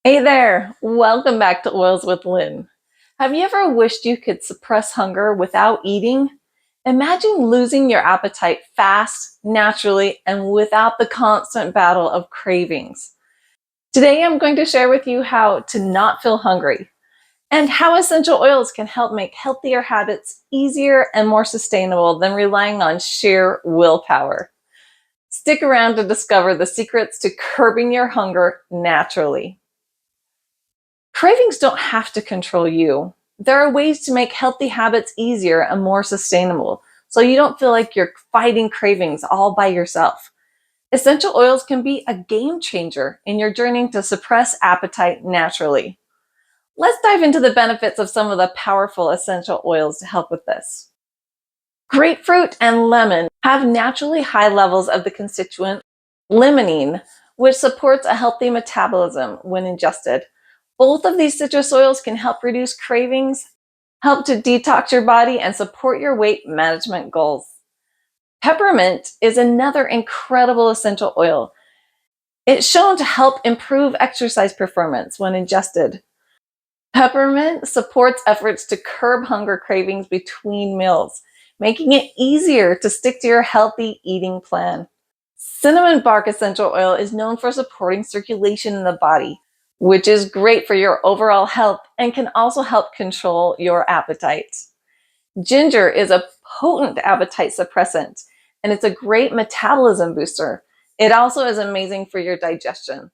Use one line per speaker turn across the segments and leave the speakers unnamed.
Hey there, welcome back to Oils with Lynn. Have you ever wished you could suppress hunger without eating? Imagine losing your appetite fast, naturally, and without the constant battle of cravings. Today I'm going to share with you how to not feel hungry and how essential oils can help make healthier habits easier and more sustainable than relying on sheer willpower. Stick around to discover the secrets to curbing your hunger naturally. Cravings don't have to control you. There are ways to make healthy habits easier and more sustainable, so you don't feel like you're fighting cravings all by yourself. Essential oils can be a game changer in your journey to suppress appetite naturally. Let's dive into the benefits of some of the powerful essential oils to help with this. Grapefruit and lemon have naturally high levels of the constituent limonene, which supports a healthy metabolism when ingested. Both of these citrus oils can help reduce cravings, help to detox your body, and support your weight management goals. Peppermint is another incredible essential oil. It's shown to help improve exercise performance when ingested. Peppermint supports efforts to curb hunger cravings between meals, making it easier to stick to your healthy eating plan. Cinnamon bark essential oil is known for supporting circulation in the body, which is great for your overall health and can also help control your appetite. Ginger is a potent appetite suppressant, and it's a great metabolism booster. It also is amazing for your digestion.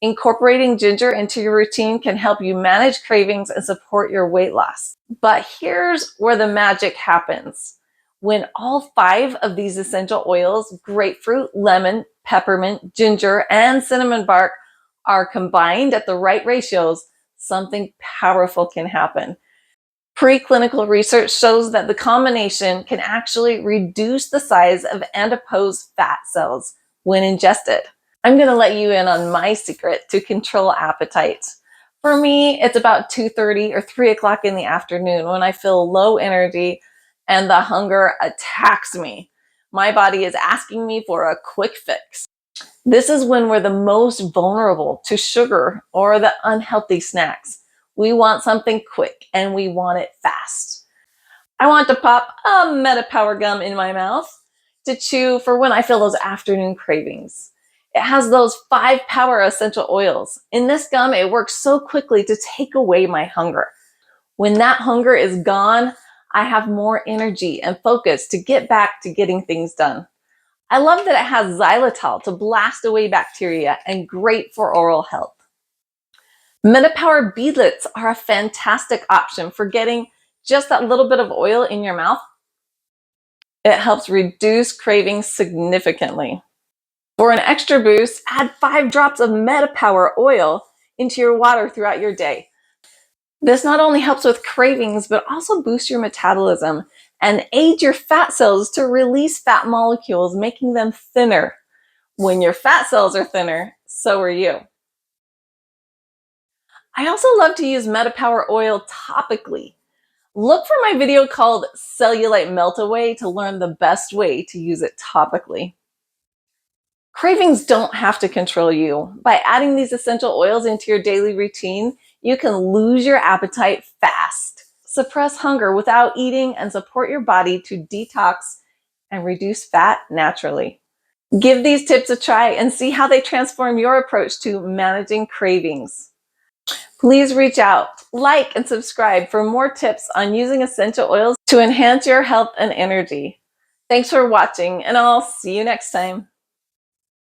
Incorporating ginger into your routine can help you manage cravings and support your weight loss. But here's where the magic happens. When all 5 of these essential oils, grapefruit, lemon, peppermint, ginger, and cinnamon bark, are combined at the right ratios, something powerful can happen. Preclinical research shows that the combination can actually reduce the size of adipose fat cells when ingested. I'm going to let you in on my secret to control appetite. For me, it's about 2:30 or 3 o'clock in the afternoon when I feel low energy and the hunger attacks me. My body is asking me for a quick fix. This is when we're the most vulnerable to sugar or the unhealthy snacks. We want something quick and we want it fast. I want to pop a MetaPower gum in my mouth to chew for when I feel those afternoon cravings. It has those 5 power essential oils. In this gum, it works so quickly to take away my hunger. When that hunger is gone, I have more energy and focus to get back to getting things done. I love that it has xylitol to blast away bacteria and great for oral health. MetaPower beadlets are a fantastic option for getting just that little bit of oil in your mouth. It helps reduce cravings significantly. For an extra boost, add 5 drops of MetaPower oil into your water throughout your day. This not only helps with cravings, but also boosts your metabolism and aids your fat cells to release fat molecules, making them thinner. When your fat cells are thinner, so are you. I also love to use MetaPower oil topically. Look for my video called Cellulite Melt Away to learn the best way to use it topically. Cravings don't have to control you. By adding these essential oils into your daily routine, you can lose your appetite fast, suppress hunger without eating, and support your body to detox and reduce fat naturally. Give these tips a try and see how they transform your approach to managing cravings. Please reach out, like, and subscribe for more tips on using essential oils to enhance your health and energy. Thanks for watching, and I'll see you next time.